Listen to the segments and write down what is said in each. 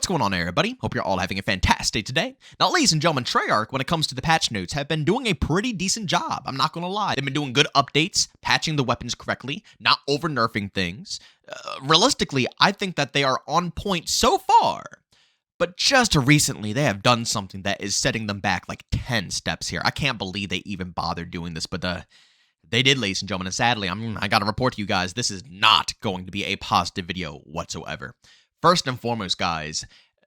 What's going on, everybody? Hope you're all having a fantastic day today. Now, ladies and gentlemen, Treyarch, when it comes to the patch notes, have been doing a pretty decent job. I'm not gonna lie. They've been doing good updates, patching the weapons correctly, not over-nerfing things. Realistically, I think that they are on point so far. But just recently, they have done something that is setting them back like 10 steps here. I can't believe they even bothered doing this, but they did, ladies and gentlemen, and sadly, I gotta report to you guys, this is not going to be a positive video whatsoever. First and foremost, guys,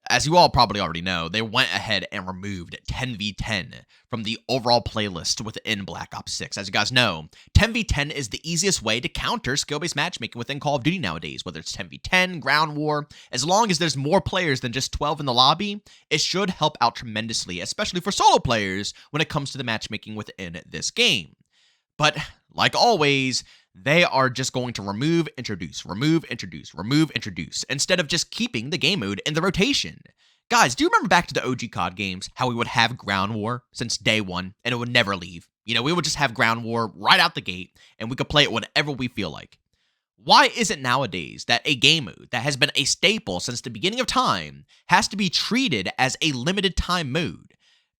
as you all probably already know, they went ahead and removed 10v10 from the overall playlist within Black Ops 6. As you guys know, 10v10 is the easiest way to counter skill-based matchmaking within Call of Duty nowadays, whether it's 10v10, ground war. As long as there's more players than just 12 in the lobby, it should help out tremendously, especially for solo players when it comes to the matchmaking within this game. But, like always, they are just going to remove, introduce, remove, introduce, remove, introduce, instead of just keeping the game mode in the rotation. Guys, do you remember back to the OG COD games, how we would have ground war since day one, and it would never leave? You know, we would just have ground war right out the gate, and we could play it whenever we feel like. Why is it nowadays that a game mode that has been a staple since the beginning of time has to be treated as a limited time mode?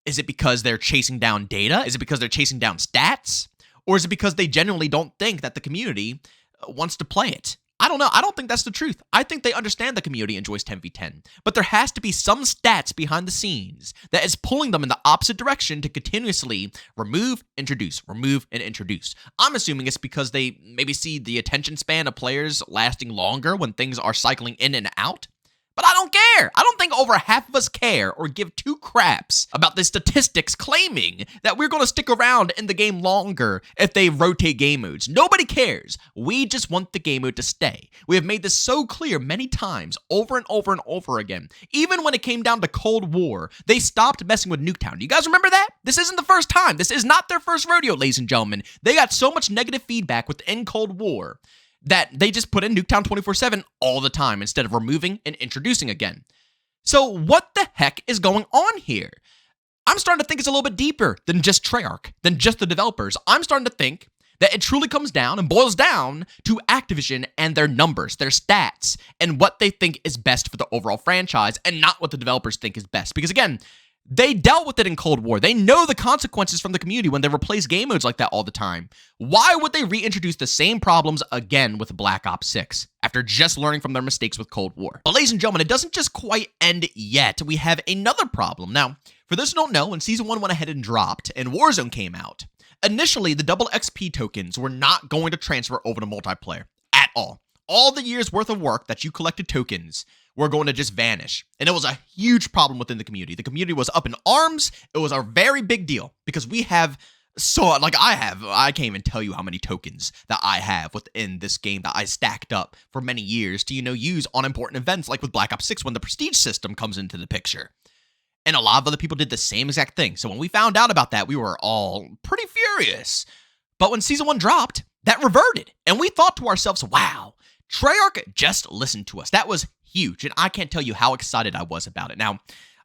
Is it because they're chasing down data? Is it because they're chasing down stats? Or is it because they genuinely don't think that the community wants to play it? I don't know. I don't think that's the truth. I think they understand the community enjoys 10v10. But there has to be some stats behind the scenes that is pulling them in the opposite direction to continuously remove, introduce, remove, and introduce. I'm assuming it's because they maybe see the attention span of players lasting longer when things are cycling in and out. But I don't care. I don't think over half of us care or give two craps about the statistics claiming that we're going to stick around in the game longer if they rotate game modes. Nobody cares. We just want the game mode to stay. We have made this so clear many times, over and over and over again. Even when it came down to Cold War, they stopped messing with Nuketown. Do you guys remember that? This isn't the first time. This is not their first rodeo, ladies and gentlemen. They got so much negative feedback within Cold War that they just put in Nuketown 24/7 all the time instead of removing and introducing again. So what the heck is going on here? I'm starting to think it's a little bit deeper than just Treyarch, than just the developers. I'm starting to think that it truly comes down and boils down to Activision and their numbers, their stats, and what they think is best for the overall franchise and not what the developers think is best. Because again, they dealt with it in Cold War. They know the consequences from the community when they replace game modes like that all the time. Why would they reintroduce the same problems again with Black Ops 6 after just learning from their mistakes with Cold War? But ladies and gentlemen, it doesn't just quite end yet. We have another problem. Now, for those who don't know, when Season 1 went ahead and dropped and Warzone came out, initially the double XP tokens were not going to transfer over to multiplayer at all. All the years worth of work that you collected tokens were going to just vanish. And it was a huge problem within the community. The community was up in arms. It was a very big deal because we have I can't even tell you how many tokens that I have within this game that I stacked up for many years to, use on important events like with Black Ops 6 when the prestige system comes into the picture. And a lot of other people did the same exact thing. So when we found out about that, we were all pretty furious. But when Season 1 dropped, that reverted. And we thought to ourselves, wow, Treyarch just listened to us. That was huge, and I can't tell you how excited I was about it. Now,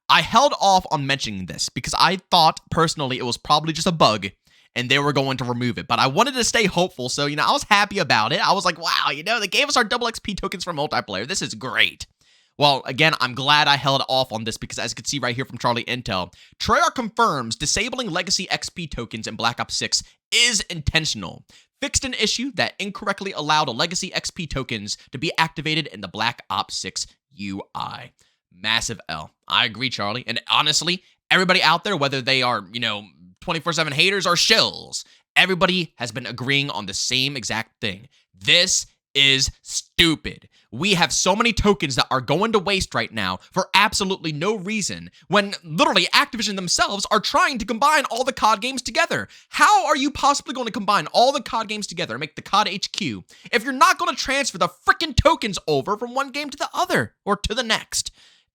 I held off on mentioning this because I thought, personally, it was probably just a bug, and they were going to remove it. But I wanted to stay hopeful, so, I was happy about it. I was like, wow, they gave us our double XP tokens for multiplayer. This is great. Well, again, I'm glad I held off on this because, as you can see right here from Charlie Intel, Treyarch confirms disabling legacy XP tokens in Black Ops 6 is intentional. Fixed an issue that incorrectly allowed legacy XP tokens to be activated in the Black Ops 6 UI. Massive L. I agree, Charlie. And honestly, everybody out there, whether they are, 24/7 haters or shills, everybody has been agreeing on the same exact thing. This is stupid. We have so many tokens that are going to waste right now for absolutely no reason when literally Activision themselves are trying to combine all the COD games together. How are you possibly going to combine all the COD games together and make the COD HQ if you're not going to transfer the freaking tokens over from one game to the other or to the next?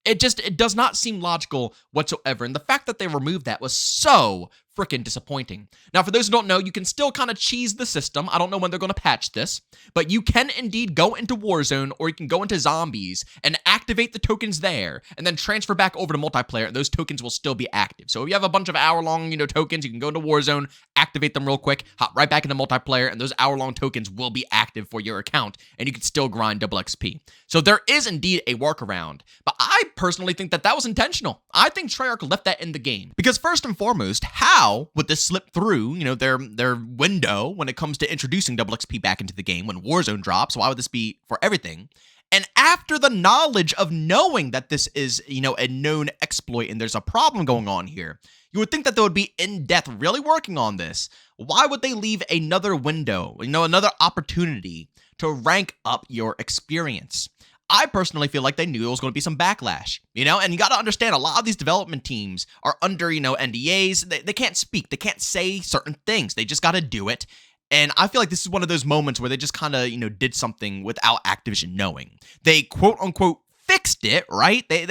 It does not seem logical whatsoever. And the fact that they removed that was so freaking disappointing. Now, for those who don't know, you can still kind of cheese the system. I don't know when they're going to patch this, but you can indeed go into Warzone or you can go into Zombies and activate activate the tokens there, and then transfer back over to multiplayer, and those tokens will still be active. So if you have a bunch of hour-long, tokens, you can go into Warzone, activate them real quick, hop right back into multiplayer, and those hour-long tokens will be active for your account, and you can still grind double XP. So there is indeed a workaround, but I personally think that was intentional. I think Treyarch left that in the game. Because first and foremost, how would this slip through, their window when it comes to introducing double XP back into the game when Warzone drops? Why would this be for everything? And after the knowledge of knowing that this is, a known exploit and there's a problem going on here, you would think that they would be in depth really working on this. Why would they leave another window, another opportunity to rank up your experience? I personally feel like they knew it was going to be some backlash, and you got to understand a lot of these development teams are under, NDAs. They can't speak. They can't say certain things. They just got to do it. And I feel like this is one of those moments where they just kind of, did something without Activision knowing. They quote unquote fixed it, right? They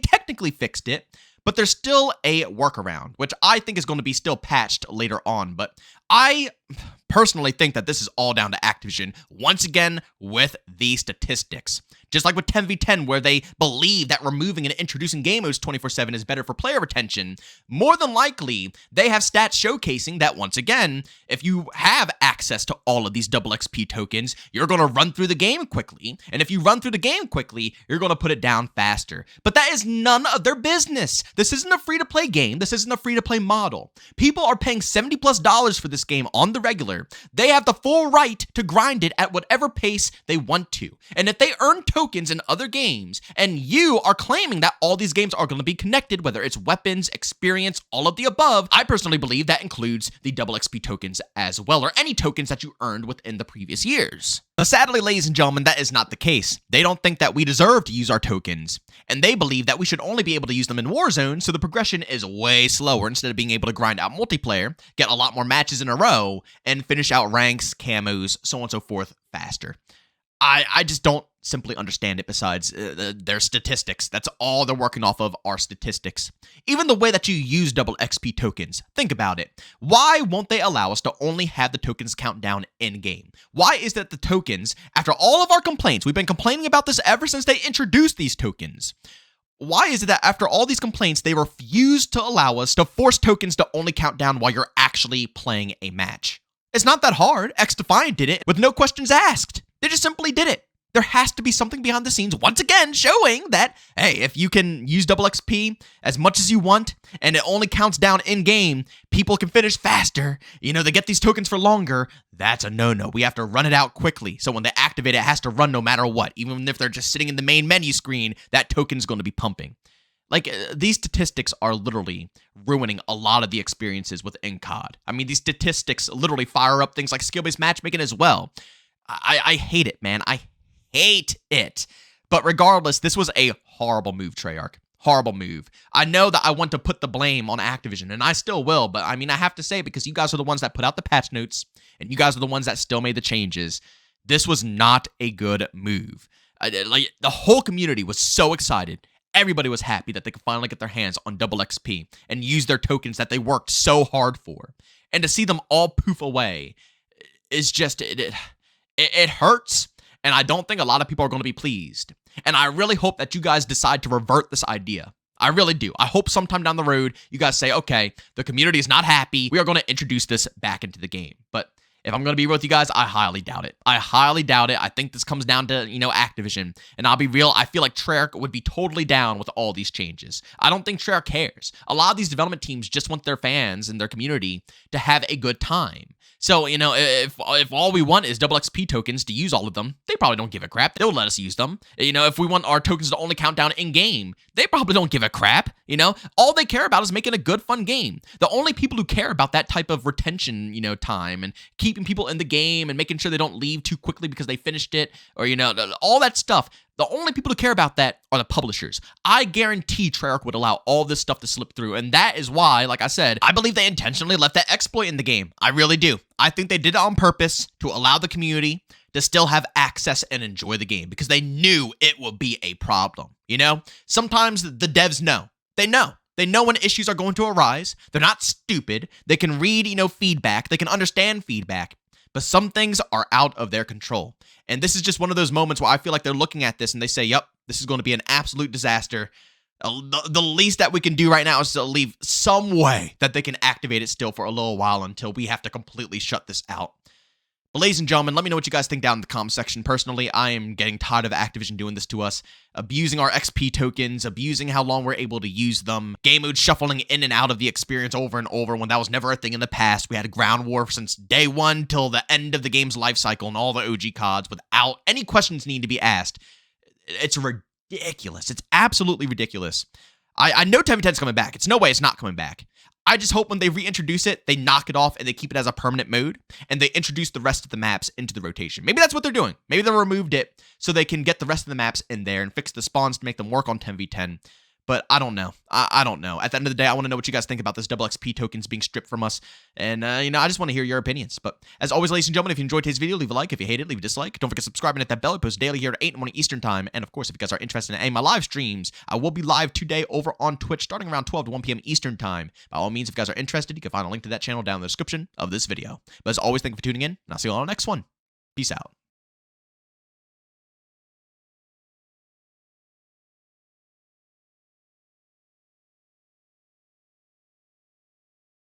technically fixed it, but there's still a workaround, which I think is going to be still patched later on. But I personally think that this is all down to Activision, once again, with the statistics. Just like with 10v10, where they believe that removing and introducing game modes 24/7 is better for player retention, more than likely, they have stats showcasing that, once again, if you have access to all of these double XP tokens, you're going to run through the game quickly, and if you run through the game quickly, you're going to put it down faster. But that is none of their business. This isn't a free-to-play game. This isn't a free-to-play model. People are paying $70+ for this game on the regular. They have the full right to grind it at whatever pace they want to. And if they earn tokens in other games, and you are claiming that all these games are going to be connected, whether it's weapons, experience, all of the above, I personally believe that includes the double XP tokens as well, or any tokens that you earned within the previous years. But sadly, ladies and gentlemen, that is not the case. They don't think that we deserve to use our tokens, and they believe that we should only be able to use them in Warzone, so the progression is way slower instead of being able to grind out multiplayer, get a lot more matches in a row, and finish out ranks, camos, so on and so forth faster. I just don't simply understand it besides their statistics. That's all they're working off of, are statistics. Even the way that you use double XP tokens. Think about it. Why won't they allow us to only have the tokens count down in-game? Why is that the tokens, after all of our complaints, we've been complaining about this ever since they introduced these tokens. Why is it that after all these complaints, they refuse to allow us to force tokens to only count down while you're actually playing a match? It's not that hard. XDefiant did it with no questions asked. They just simply did it. There has to be something behind the scenes, once again, showing that, hey, if you can use double XP as much as you want, and it only counts down in-game, people can finish faster, they get these tokens for longer, that's a no-no. We have to run it out quickly. So when they activate it, it has to run no matter what. Even if they're just sitting in the main menu screen, that token's going to be pumping. Like, these statistics are literally ruining a lot of the experiences within COD. I mean, these statistics literally fire up things like skill-based matchmaking as well. I hate it, man. I hate it. But regardless, this was a horrible move, Treyarch. Horrible move. I know that I want to put the blame on Activision, and I still will, but I mean, I have to say, because you guys are the ones that put out the patch notes, and you guys are the ones that still made the changes, this was not a good move. Like, the whole community was so excited. Everybody was happy that they could finally get their hands on double XP and use their tokens that they worked so hard for. And to see them all poof away is just... It hurts, and I don't think a lot of people are going to be pleased. And I really hope that you guys decide to revert this idea. I really do. I hope sometime down the road, you guys say, okay, the community is not happy. We are going to introduce this back into the game. But if I'm going to be real with you guys, I highly doubt it. I highly doubt it. I think this comes down to, Activision. And I'll be real, I feel like Treyarch would be totally down with all these changes. I don't think Treyarch cares. A lot of these development teams just want their fans and their community to have a good time. So, if all we want is double XP tokens to use all of them, they probably don't give a crap. They'll let us use them. If we want our tokens to only count down in-game, they probably don't give a crap. All they care about is making a good, fun game. The only people who care about that type of retention, time, and keeping people in the game and making sure they don't leave too quickly because they finished it, or, all that stuff, the only people who care about that are the publishers. I guarantee Treyarch would allow all this stuff to slip through, and that is why, like I said, I believe they intentionally left that exploit in the game. I really do. I think they did it on purpose to allow the community to still have access and enjoy the game, because they knew it would be a problem, Sometimes the devs know. They know. They know when issues are going to arise. They're not stupid. They can read, feedback. They can understand feedback. But some things are out of their control. And this is just one of those moments where I feel like they're looking at this and they say, yep, This is going to be an absolute disaster. The least that we can do right now is to leave some way that they can activate it still for a little while until we have to completely shut this out. But ladies and gentlemen, let me know what you guys think down in the comment section. Personally, I am getting tired of Activision doing this to us, abusing our XP tokens, abusing how long we're able to use them, game mode shuffling in and out of the experience over and over when that was never a thing in the past. We had a ground war since day one till the end of the game's life cycle and all the OG CODs without any questions needing to be asked. It's ridiculous. It's absolutely ridiculous. I know 10v10's coming back. It's no way it's not coming back. I just hope when they reintroduce it, they knock it off and they keep it as a permanent mode, and they introduce the rest of the maps into the rotation. Maybe that's what they're doing. Maybe they removed it so they can get the rest of the maps in there and fix the spawns to make them work on 10v10. But I don't know. I don't know. At the end of the day, I want to know what you guys think about this double XP tokens being stripped from us. And, I just want to hear your opinions. But as always, ladies and gentlemen, if you enjoyed today's video, leave a like. If you hate it, leave a dislike. Don't forget to subscribe and hit that bell. I post daily here at 8 in the morning Eastern time. And, of course, if you guys are interested in any of my live streams, I will be live today over on Twitch starting around 12 to 1 p.m. Eastern time. By all means, if you guys are interested, you can find a link to that channel down in the description of this video. But as always, thank you for tuning in, and I'll see you all on the next one. Peace out.